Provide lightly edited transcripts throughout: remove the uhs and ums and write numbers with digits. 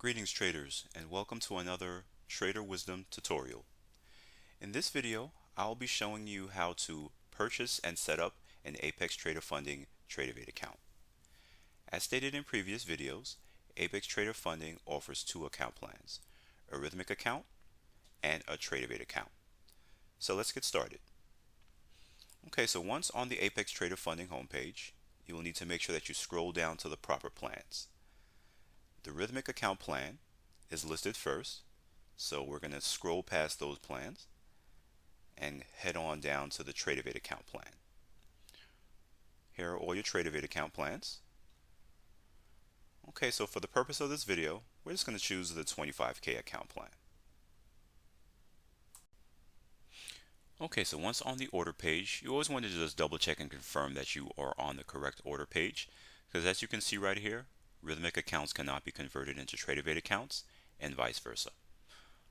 Greetings traders, and welcome to another Trader Wisdom tutorial. In this video, I'll be showing you how to purchase and set up an Apex Trader Funding Tradovate account. As stated in previous videos, Apex Trader Funding offers two account plans, a Rhythmic account and a Tradovate account. So let's get started. Okay, so once on the Apex Trader Funding homepage, you will need to make sure that you scroll down to the proper plans. The Rhythmic account plan is listed first, so we're going to scroll past those plans and head on down to the Tradovate account plan. Here are all your Tradovate account plans. Okay, so for the purpose of this video, we're just going to choose the 25K account plan. Okay, so once on the order page, you always want to just double check and confirm that you are on the correct order page, because as you can see right here, Rhythmic accounts cannot be converted into Tradovate accounts and vice versa.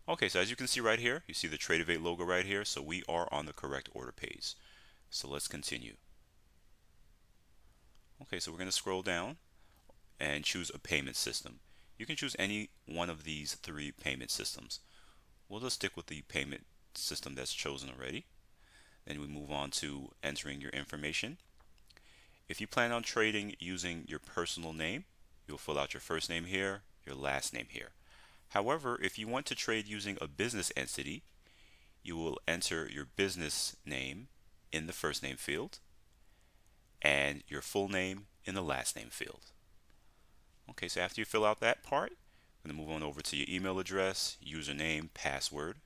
Okay, so as you can see right here, you see the Tradovate logo right here, so we are on the correct order page. So let's continue. Okay, so we're going to scroll down and choose a payment system. You can choose any one of these three payment systems. We'll just stick with the payment system that's chosen already. Then we move on to entering your information. If you plan on trading using your personal name, you'll fill out your first name here, your last name here. However, if you want to trade using a business entity, you will enter your business name in the first name field and your full name in the last name field. Okay, so after you fill out that part, I'm going to move on over to your email address, username, password,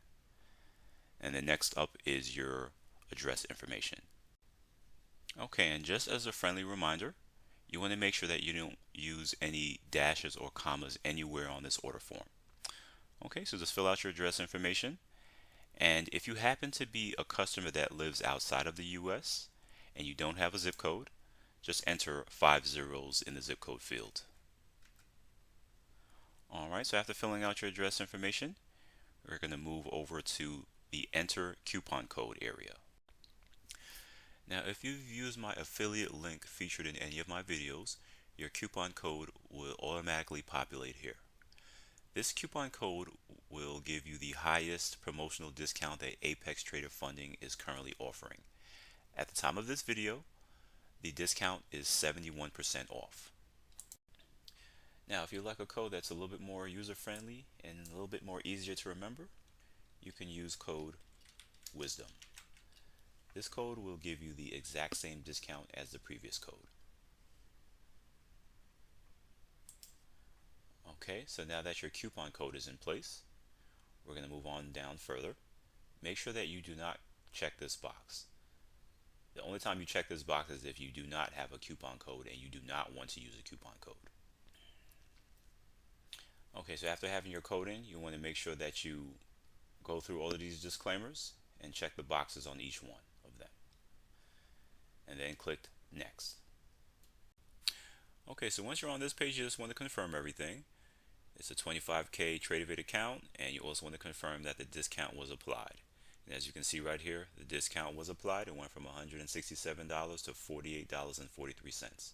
and then next up is your address information. Okay, and just as a friendly reminder, you want to make sure that you don't use any dashes or commas anywhere on this order form. Okay, so just fill out your address information, and if you happen to be a customer that lives outside of the US and you don't have a zip code, just enter 5 zeros in the zip code field. Alright, so after filling out your address information, we're going to move over to the enter coupon code area. Now, if you've used my affiliate link featured in any of my videos, your coupon code will automatically populate here. This coupon code will give you the highest promotional discount that Apex Trader Funding is currently offering. At the time of this video, the discount is 71% off. Now, if you like a code that's a little bit more user-friendly and a little bit more easier to remember, you can use code WISDOM. This code will give you the exact same discount as the previous code. Okay, so now that your coupon code is in place, we're going to move on down further. Make sure that you do not check this box. The only time you check this box is if you do not have a coupon code and you do not want to use a coupon code. Okay, so after having your code in, you want to make sure that you go through all of these disclaimers and check the boxes on each one of them. And then click Next. Okay, so once you're on this page, you just want to confirm everything. It's a 25K Tradovate account, and you also want to confirm that the discount was applied. And as you can see right here, the discount was applied. It went from $167 to $48.43.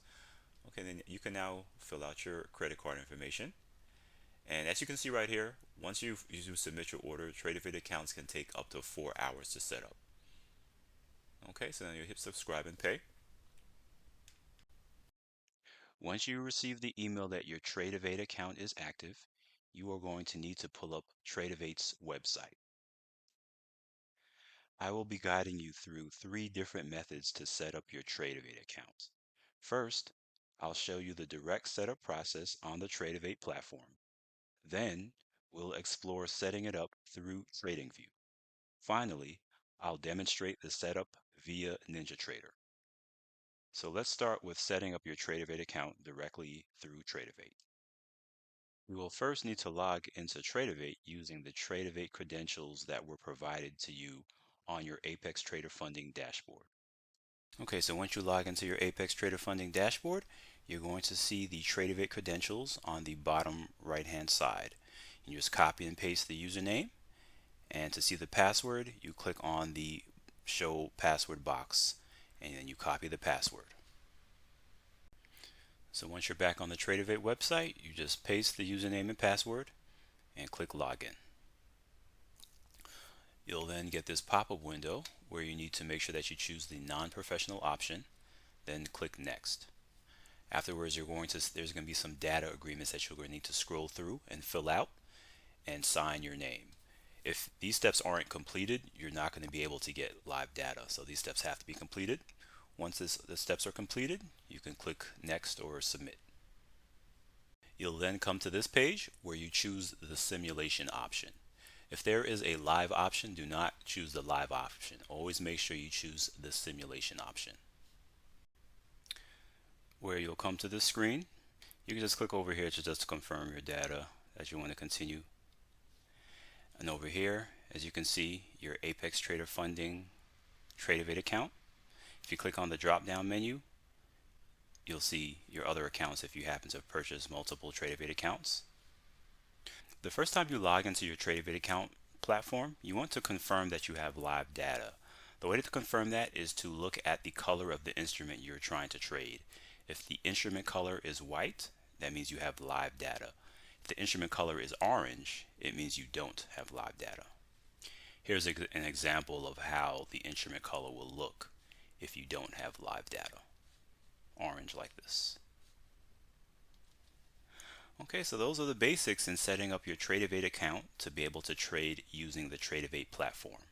Okay, then you can now fill out your credit card information. And as you can see right here, once you submit your order, Tradovate accounts can take up to 4 hours to set up. Okay, so then you hit subscribe and pay. Once you receive the email that your Tradovate account is active, you are going to need to pull up Tradovate's website. I will be guiding you through 3 different methods to set up your Tradovate account. First, I'll show you the direct setup process on the Tradovate platform. Then, we'll explore setting it up through Tradingview. Finally, I'll demonstrate the setup via Ninjatrader. So let's start with setting up your Tradovate account directly through Tradovate. You will first need to log into Tradovate using the Tradovate credentials that were provided to you on your Apex Trader Funding dashboard. Okay, so once you log into your Apex Trader Funding dashboard, you're going to see the Tradovate credentials on the bottom right-hand side. You just copy and paste the username, and to see the password, you click on the Show Password box, and then you copy the password. So once you're back on the Tradovate website, you just paste the username and password and click Login. You'll then get this pop-up window where you need to make sure that you choose the non-professional option, then click Next. Afterwards, there's going to be some data agreements that you're going to need to scroll through and fill out and sign your name. If these steps aren't completed, you're not going to be able to get live data. So these steps have to be completed. Once the steps are completed, you can click Next or Submit. You'll then come to this page where you choose the simulation option. If there is a live option, do not choose the live option. Always make sure you choose the simulation option. Where you'll come to this screen, you can just click over here to just confirm your data that you want to continue. And over here, as you can see, your Apex Trader Funding Tradovate account. If you click on the drop down menu, you'll see your other accounts if you happen to have purchased multiple Tradovate accounts. The first time you log into your Tradovate account platform, you want to confirm that you have live data. The way to confirm that is to look at the color of the instrument you're trying to trade. If the instrument color is white, that means you have live data. If the instrument color is orange, it means you don't have live data. Here's an example of how the instrument color will look if you don't have live data. Orange like this. Okay, so those are the basics in setting up your Tradovate account to be able to trade using the Tradovate platform.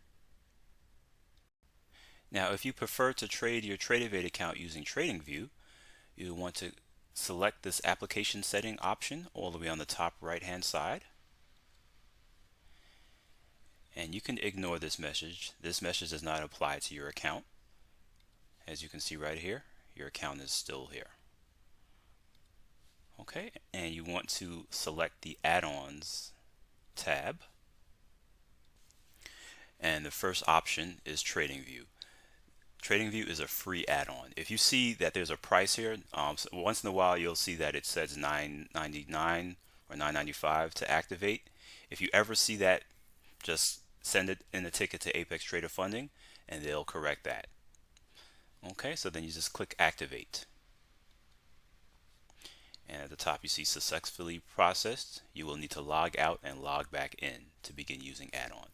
Now, if you prefer to trade your Tradovate account using Tradingview, you want to select this application setting option all the way on the top right hand side. And you can ignore this message. This message does not apply to your account. As you can see right here, your account is still here. Okay, and you want to select the add-ons tab. And the first option is Tradingview. Tradingview is a free add-on. If you see that there's a price here, so once in a while you'll see that it says $9.99 or $9.95 to activate. If you ever see that, just send it in a ticket to Apex Trader Funding and they'll correct that. Okay, so then you just click Activate. And at the top you see Successfully Processed. You will need to log out and log back in to begin using add-on.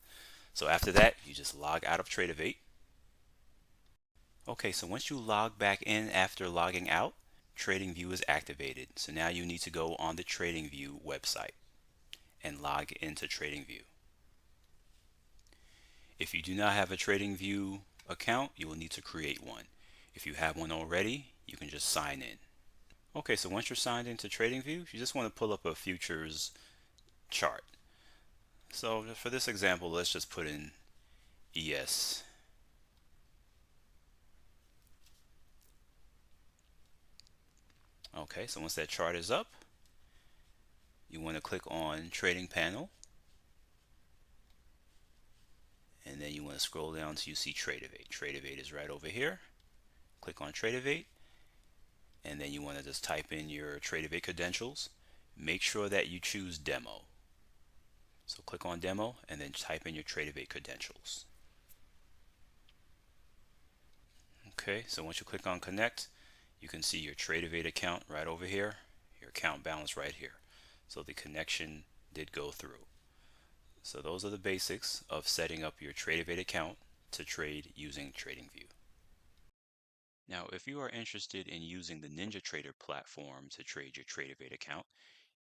So after that, you just log out of Tradovate. Okay, so once you log back in after logging out, Tradingview is activated. So now you need to go on the Tradingview website and log into Tradingview. If you do not have a Tradingview account, you will need to create one. If you have one already, you can just sign in. Okay, so once you're signed into Tradingview, you just want to pull up a futures chart. So for this example, let's just put in ES. Okay, so once that chart is up, you want to click on Trading Panel. And then you want to scroll down until you see Tradovate. Tradovate is right over here. Click on Tradovate. And then you want to just type in your Tradovate credentials. Make sure that you choose Demo. So click on Demo and then type in your Tradovate credentials. Okay, so once you click on Connect, you can see your Tradovate account right over here, your account balance right here. So the connection did go through. So those are the basics of setting up your Tradovate account to trade using Tradingview. Now, if you are interested in using the Ninjatrader platform to trade your Tradovate account,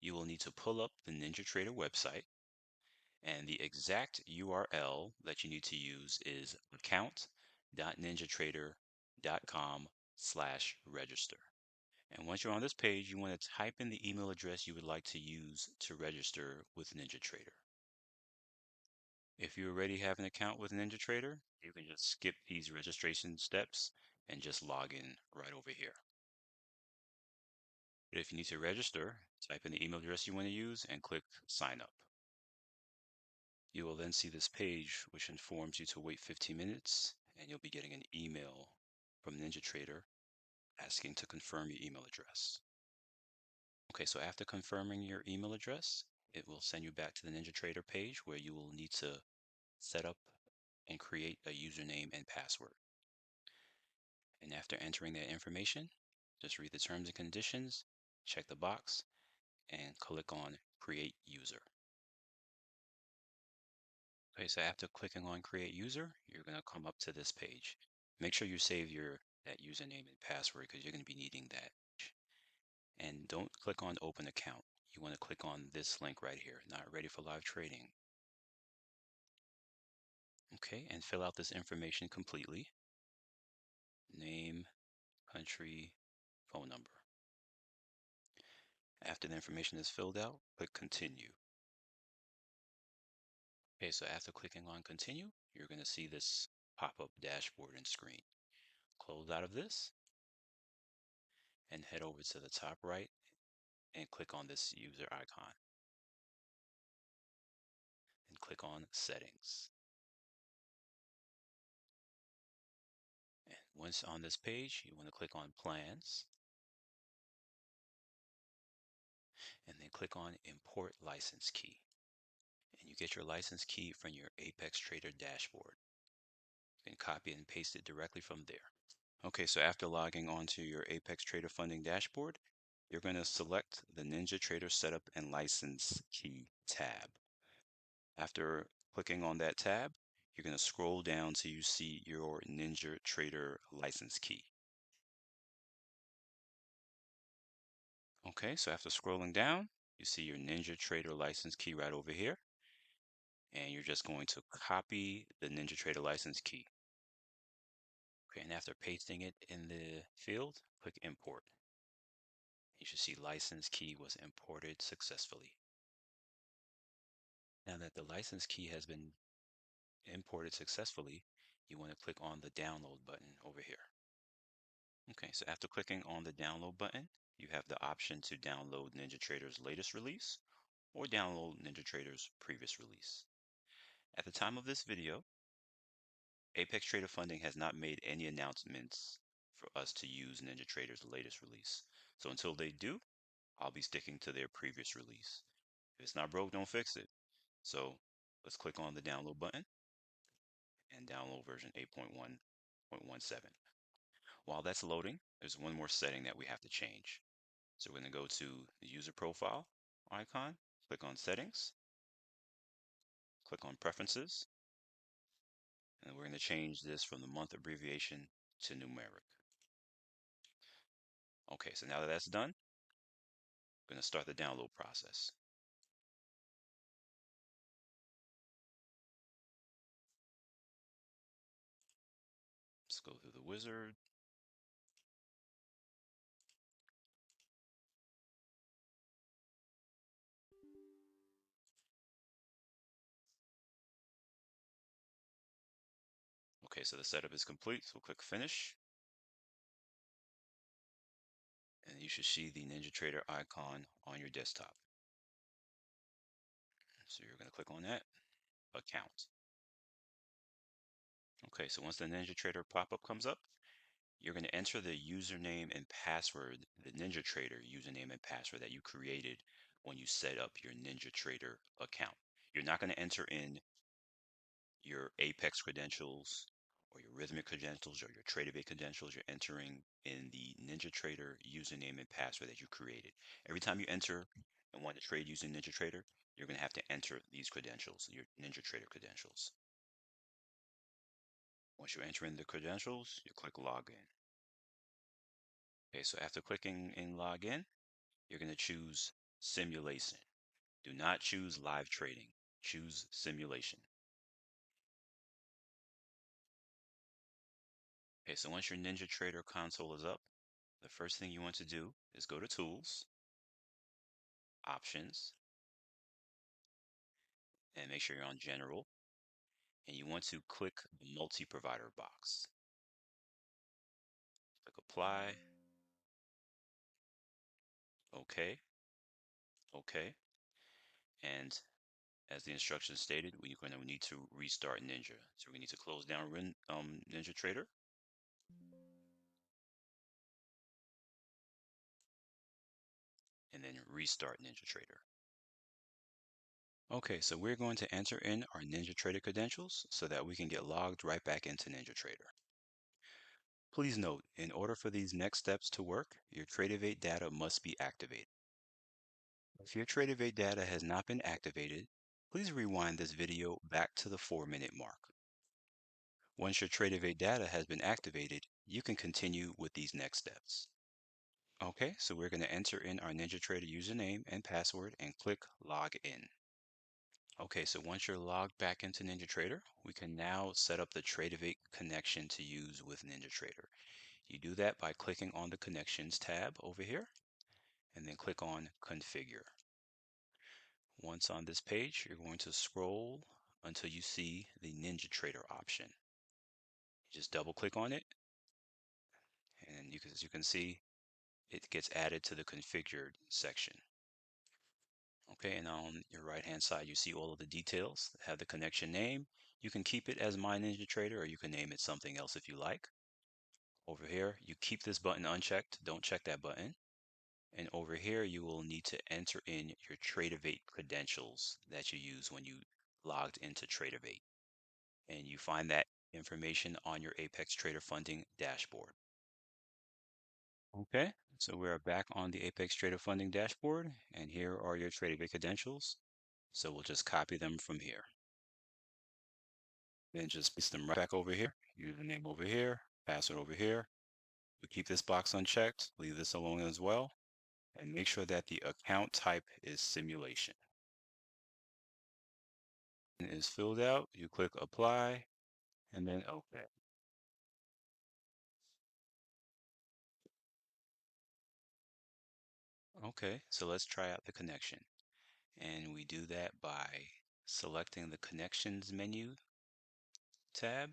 you will need to pull up the Ninjatrader website, and the exact URL that you need to use is account.ninjatrader.com/register. And once you're on this page, you want to type in the email address you would like to use to register with Ninjatrader. If you already have an account with Ninjatrader, you can just skip these registration steps and just log in right over here. But if you need to register, type in the email address you want to use and click Sign Up. You will then see this page which informs you to wait 15 minutes and you'll be getting an email from Ninjatrader asking to confirm your email address. Okay, so after confirming your email address, it will send you back to the Ninjatrader page where you will need to set up and create a username and password. And after entering that information, Just read the terms and conditions, check the box, and click on Create User. Okay, so after clicking on Create User, you're going to come up to this page. Make sure you save that username and password because you're going to be needing that. And don't click on Open Account. You want to click on this link right here, Not Ready for Live Trading. Okay, and fill out this information completely. Name, country, phone number. After the information is filled out, click Continue. Okay, so after clicking on Continue, you're going to see this pop-up dashboard and screen. Close out of this and head over to the top right and click on this user icon and click on Settings. And once on this page, you want to click on Plans and then click on Import License Key. And you get your license key from your Apex Trader dashboard. You can copy and paste it directly from there. Okay, so after logging onto your Apex Trader Funding dashboard, you're going to select the Ninjatrader Setup and License Key tab. After clicking on that tab, you're going to scroll down till you see your Ninjatrader license key. Okay, so after scrolling down, you see your Ninjatrader license key right over here. And you're just going to copy the Ninjatrader license key. Okay, and after pasting it in the field, click Import. You should see license key was imported successfully. Now that the license key has been imported successfully, you want to click on the download button over here. Okay, so after clicking on the download button, you have the option to download NinjaTrader's latest release or download NinjaTrader's previous release. At the time of this video, Apex Trader Funding has not made any announcements for us to use NinjaTrader's latest release. So until they do, I'll be sticking to their previous release. If it's not broke, don't fix it. So let's click on the download button and download version 8.1.17. While that's loading, there's one more setting that we have to change. So we're going to go to the user profile icon, click on settings, click on preferences, and we're going to change this from the month abbreviation to numeric. Okay, so now that that's done, we're going to start the download process. Let's go through the wizard. Okay, so the setup is complete, so click Finish. And you should see the NinjaTrader icon on your desktop. So you're going to click on that, Account. Okay, so once the NinjaTrader pop-up comes up, you're going to enter the username and password, the NinjaTrader username and password that you created when you set up your NinjaTrader account. You're not going to enter in your Apex credentials or your Rhythmic credentials or your Tradovate credentials. You're entering in the NinjaTrader username and password that you created. Every time you enter and want to trade using NinjaTrader, you're going to have to enter these credentials, your NinjaTrader credentials. Once you enter in the credentials, you click Login. Okay, so after clicking in Login, you're going to choose Simulation. Do not choose Live Trading. Choose Simulation. Okay, so once your NinjaTrader console is up, the first thing you want to do is go to Tools, Options, and make sure you're on General, and you want to click the Multi-Provider box. Click Apply, OK, OK, and as the instructions stated, we're going to need to restart Ninja. So we need to close down NinjaTrader. And then restart NinjaTrader. Okay, so we're going to enter in our NinjaTrader credentials so that we can get logged right back into NinjaTrader. Please note, in order for these next steps to work, your Tradovate data must be activated. If your Tradovate data has not been activated, please rewind this video back to the 4-minute mark. Once your Tradovate data has been activated, you can continue with these next steps. Okay, so we're going to enter in our Ninjatrader username and password and click Log In. Okay, so once you're logged back into Ninjatrader, we can now set up the Tradovate connection to use with Ninjatrader. You do that by clicking on the Connections tab over here, and then click on Configure. Once on this page, you're going to scroll until you see the Ninjatrader option. You just double click on it, and as you can see, it gets added to the configured section. Okay, and on your right hand side, you see all of the details that have the connection name. You can keep it as My Ninjatrader, or you can name it something else if you like. Over here, you keep this button unchecked. Don't check that button. And over here, you will need to enter in your Tradovate credentials that you use when you logged into Tradovate. And you find that information on your Apex Trader Funding dashboard. Okay, so we're back on the Apex Trader Funding dashboard, and here are your Tradovate credentials. So we'll just copy them from here. Then just paste them right back over here. Username over here, password over here. We keep this box unchecked, leave this alone as well, and make sure that the account type is simulation. When it is filled out, you click apply and then OK. Okay, so let's try out the connection. And we do that by selecting the Connections menu tab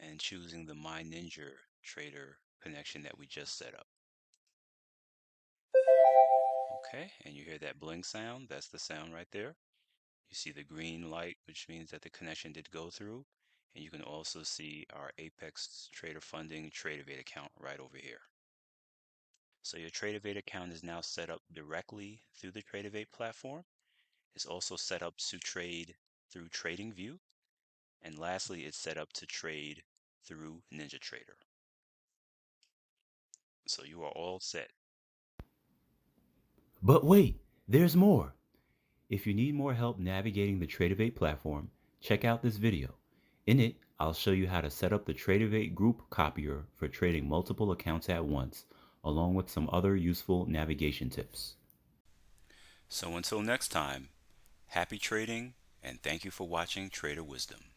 and choosing the My Ninjatrader connection that we just set up. Okay, and you hear that bling sound. That's the sound right there. You see the green light, which means that the connection did go through. And you can also see our Apex Trader Funding Tradovate account right over here. So your Tradovate account is now set up directly through the Tradovate platform. It's also set up to trade through Tradingview. And lastly, it's set up to trade through Ninjatrader. So you are all set. But wait, there's more. If you need more help navigating the Tradovate platform, check out this video. In it, I'll show you how to set up the Tradovate group copier for trading multiple accounts at once, along with some other useful navigation tips. So until next time, happy trading and thank you for watching Trader Wisdom.